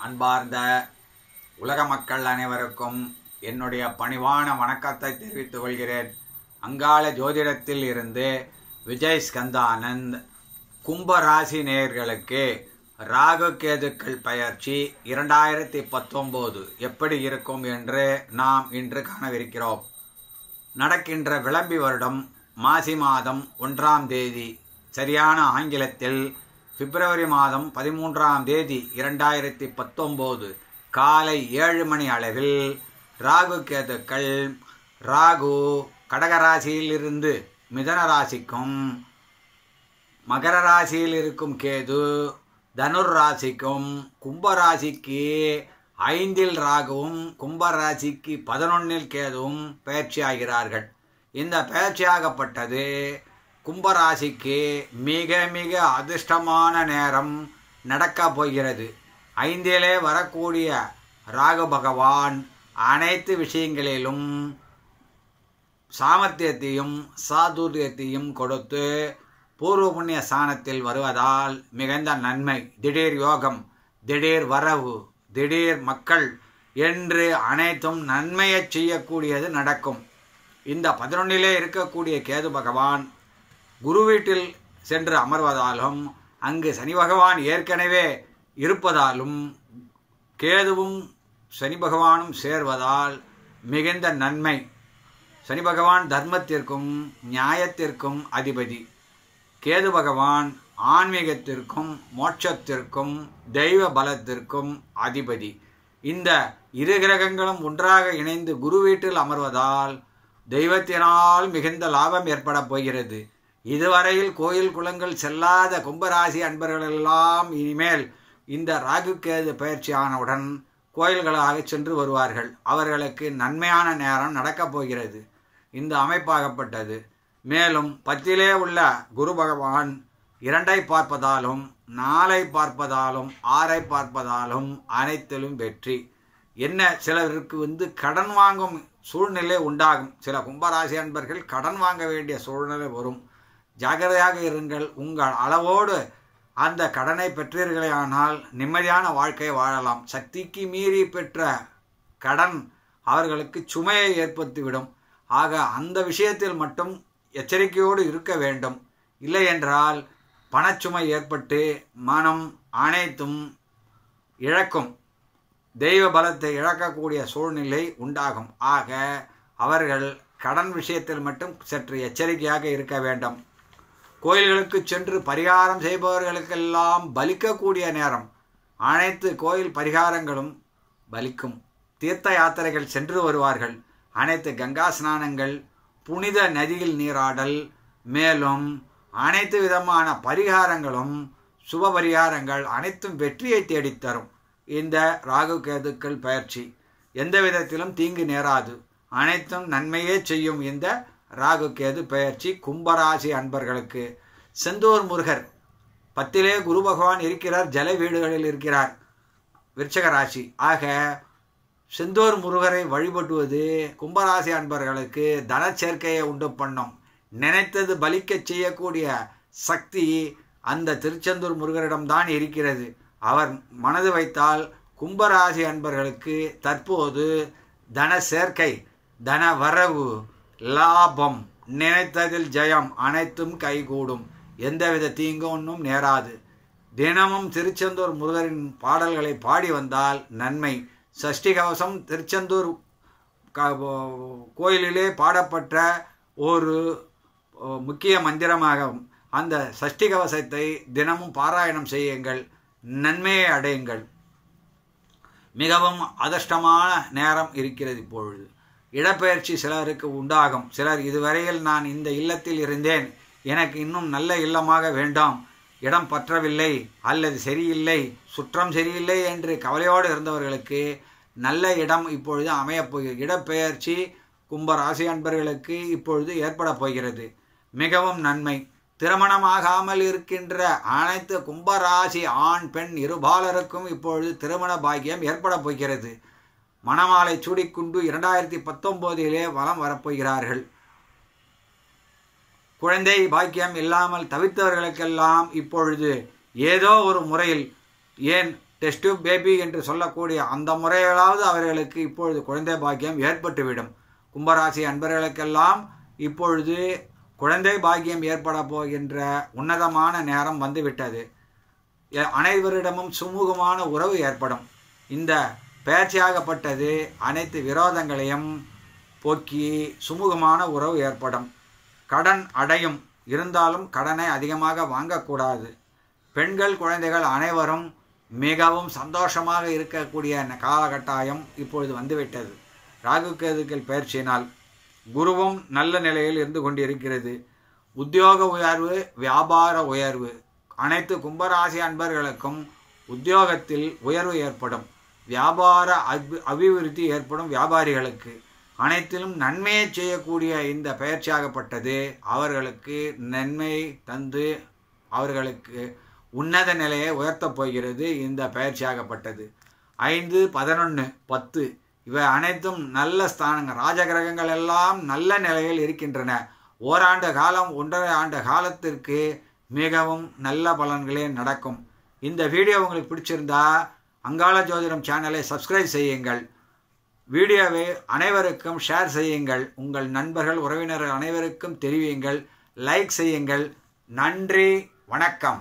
அன்பார்ந்த உலக மக்கள் அனைவருக்கும் என்னுடைய பணிவான வணக்கத்தை தெரிவித்துக் கொள்கிறேன். அங்காள ஜோதிடத்தில் இருந்து விஜய் ஸ்கந்தானந்த். கும்பராசி நேயர்களுக்கு ராகு கேதுக்கள் பயிற்சி 2019 எப்படி இருக்கும் என்று நாம் இன்று காணவிருக்கிறோம். நடக்கின்ற விளம்பி வருடம் மாசி மாதம் 1ஆம் தேதி, சரியான ஆங்கிலத்தில் பிப்ரவரி மாதம் 13ஆம் தேதி 2019 காலை 7 மணி அளவில் ராகு கேதுக்கள், ராகு கடகராசியில் இருந்து மிதன ராசிக்கும், மகர ராசியில் இருக்கும் கேது தனுர் ராசிக்கும், கும்பராசிக்கு 5இல் ராகுவும் கும்பராசிக்கு 11இல் கேதுவும் பயிற்சி ஆகிறார்கள். இந்த பயிற்சியாகப்பட்டது கும்பராசிக்கு மிக மிக அதிர்ஷ்டமான நேரம் நடக்க போகிறது. 5இலே வரக்கூடிய ராகு பகவான் அனைத்து விஷயங்களிலும் சாமர்த்தியத்தையும் சாதுரியத்தையும் கொடுத்து பூர்வ புண்ணிய ஸ்தானத்தில் வருவதால் மிகுந்த நன்மை, திடீர் யோகம், திடீர் வரவு, திடீர் மக்கள் என்று அனைத்தும் நன்மையை செய்யக்கூடியது நடக்கும். இந்த 11இலே இருக்கக்கூடிய கேது பகவான் குரு வீட்டில் சென்று அமர்வதாலும், அங்கு சனி பகவான் ஏற்கனவே இருப்பதாலும், கேதுவும் சனி பகவானும் சேர்வதால் மிகுந்த நன்மை. சனி பகவான் தர்மத்திற்கும் நியாயத்திற்கும் அதிபதி, கேது பகவான் ஆன்மீகத்திற்கும் மோட்சத்திற்கும் தெய்வ பலத்திற்கும் அதிபதி. இந்த இரு கிரகங்களும் ஒன்றாக இணைந்து குரு வீட்டில் அமர்வதால் தெய்வத்தினால் மிகுந்த லாபம் ஏற்பட போகிறது. இதுவரையில் கோயில் குளங்கள் செல்லாத கும்பராசி அன்பர்களெல்லாம் இனிமேல் இந்த ராகு கேது பயிற்சியானவுடன் கோயில்களாக சென்று வருவார்கள். அவர்களுக்கு நன்மையான நேரம் நடக்கப் போகிறது. இந்த அமைப்பாகப்பட்டது. மேலும் 10இலே உள்ள குரு பகவான் 2ஐ பார்ப்பதாலும் 4ஐ பார்ப்பதாலும் 6ஐ பார்ப்பதாலும் அனைத்திலும் வெற்றி. என்ன, சிலருக்கு கடன் வாங்கும் சூழ்நிலை உண்டாகும். சில கும்பராசி அன்பர்கள் கடன் வாங்க வேண்டிய சூழ்நிலை வரும். ஜாக்கிரதையாக இருங்கள். உங்கள் அளவோடு அந்த கடனை பெற்றீர்களேயானால் நிம்மதியான வாழ்க்கை வாழலாம். சக்திக்கு மீறி பெற்ற கடன் அவர்களுக்கு சுமையை ஏற்படுத்திவிடும். ஆக அந்த விஷயத்தில் மட்டும் எச்சரிக்கையோடு இருக்க வேண்டும். இல்லை என்றால் பணச்சுமை ஏற்பட்டு மனம் அனைத்தும் இழக்கும், தெய்வ பலத்தை இழக்கக்கூடிய சூழ்நிலை உண்டாகும். ஆக அவர்கள் கடன் விஷயத்தில் மட்டும் சற்று எச்சரிக்கையாக இருக்க வேண்டும். கோயில்களுக்கு சென்று பரிகாரம் செய்பவர்களுக்கெல்லாம் பலிக்கக்கூடிய நேரம். அனைத்து கோயில் பரிகாரங்களும் பலிக்கும். தீர்த்த யாத்திரைகள் சென்று வருவார்கள். அனைத்து கங்கா ஸ்நானங்கள், புனித நதியில் நீராடல், மேலும் அனைத்து விதமான பரிகாரங்களும் சுப பரிகாரங்கள் அனைத்தும் வெற்றியை தேடித்தரும். இந்த ராகு கேதுக்கள் பயிற்சி எந்த விதத்திலும் தீங்கு நேராது, அனைத்தும் நன்மையே செய்யும். இந்த ராகு கேது பயிற்சி கும்பராசி அன்பர்களுக்கு. செந்தூர் முருகர் 10இலே குரு பகவான் இருக்கிறார், ஜல வீடுகளில் இருக்கிறார் விருச்சக ராசி. ஆக செந்தூர் முருகரை வழிபடுவது கும்பராசி அன்பர்களுக்கு தனச்சேர்க்கையை உண்டு பண்ணும். நினைத்தது பலிக்க செய்யக்கூடிய சக்தி அந்த திருச்செந்தூர் முருகரிடம்தான் இருக்கிறது. அவர் மனது வைத்தால் கும்பராசி அன்பர்களுக்கு தற்போது தன சேர்க்கை, தன வரவு, லாபம், நினைத்ததில் ஜெயம் அனைத்தும் கைகூடும். எந்தவித தீங்கும் ஒன்றும் நேராது. தினமும் திருச்செந்தூர் முருகரின் பாடல்களை பாடி வந்தால் நன்மை. சஷ்டி கவசம் திருச்செந்தூர் கோயிலிலே பாடப்பட்ட ஒரு முக்கிய மந்திரமாகும். அந்த சஷ்டி கவசத்தை தினமும் பாராயணம் செய்யுங்கள், நன்மையை அடையுங்கள். மிகவும் அதிர்ஷ்டமான நேரம் இருக்கிறது. இப்பொழுது இடப்பெயர்ச்சி சிலருக்கு உண்டாகும். சிலர் இதுவரையில் நான் இந்த இல்லத்தில் இருந்தேன், எனக்கு இன்னும் நல்ல இல்லமாக வேண்டாம், இடம் பற்றவில்லை அல்லது சரியில்லை, சுற்றம் சரியில்லை என்று கவலையோடு இருந்தவர்களுக்கு நல்ல இடம் இப்பொழுது அமையப்போகிறது. இடப்பெயர்ச்சி கும்பராசி அன்பர்களுக்கு இப்பொழுது ஏற்பட போகிறது. மிகவும் நன்மை. திருமணமாகாமல் இருக்கின்ற அனைத்து கும்பராசி ஆண் பெண் இருபாலருக்கும் இப்பொழுது திருமண பாக்கியம் ஏற்பட போகிறது. மணமாலை சூடிக்கொண்டு 2019 வலம் வரப்போகிறார்கள். குழந்தை பாக்கியம் இல்லாமல் தவித்தவர்களுக்கெல்லாம் இப்பொழுது ஏதோ ஒரு முறையில், ஏன் டெஸ்ட் டியூப் பேபி என்று சொல்லக்கூடிய அந்த முறையிலாவது அவர்களுக்கு இப்பொழுது குழந்தை பாக்கியம் ஏற்பட்டுவிடும். கும்பராசி அன்பர்களுக்கெல்லாம் இப்பொழுது குழந்தை பாக்கியம் ஏற்பட போகின்ற உன்னதமான நேரம் வந்துவிட்டது. அனைவரிடமும் சுமூகமான உறவு ஏற்படும். இந்த பெயர்ச்சியாகப்பட்டது அனைத்து விரோதங்களையும் போக்கி சுமூகமான உறவு ஏற்படும். கடன் அடையும், இருந்தாலும் கடனை அதிகமாக வாங்கக்கூடாது. பெண்கள் குழந்தைகள் அனைவரும் மிகவும் சந்தோஷமாக இருக்கக்கூடிய காலகட்டாயம் இப்பொழுது வந்துவிட்டது. ராகு கேதுக்கள் பயிற்சியினால் குருவும் நல்ல நிலையில் இருந்து கொண்டிருக்கிறது. உத்தியோக உயர்வு, வியாபார உயர்வு, அனைத்து கும்பராசி அன்பர்களுக்கும் உத்தியோகத்தில் உயர்வு ஏற்படும். வியாபார அபிவிருத்தி ஏற்படும். வியாபாரிகளுக்கு அனைத்திலும் நன்மையை செய்யக்கூடிய இந்த பயிற்சியாகப்பட்டது அவர்களுக்கு நன்மை தந்து அவர்களுக்கு உன்னத நிலையை உயர்த்தப் போகிறது. இந்த பயிற்சியாகப்பட்டது 5, 11, 10 இவை அனைத்தும் நல்ல ஸ்தானங்கள். ராஜகிரகங்கள் எல்லாம் நல்ல நிலையில் இருக்கின்றன. ஓராண்டு காலம் 1.5 ஆண்டு காலத்திற்கு மிகவும் நல்ல பலன்களே நடக்கும். இந்த வீடியோ உங்களுக்கு பிடிச்சிருந்தா அங்காள ஜோதிடம் சேனலை சப்ஸ்கிரைப் செய்யுங்கள். வீடியோவை அனைவருக்கும் ஷேர் செய்யுங்கள். உங்கள் நண்பர்கள் உறவினர்கள் அனைவருக்கும் தெரிவியுங்கள். லைக் செய்யுங்கள். நன்றி, வணக்கம்.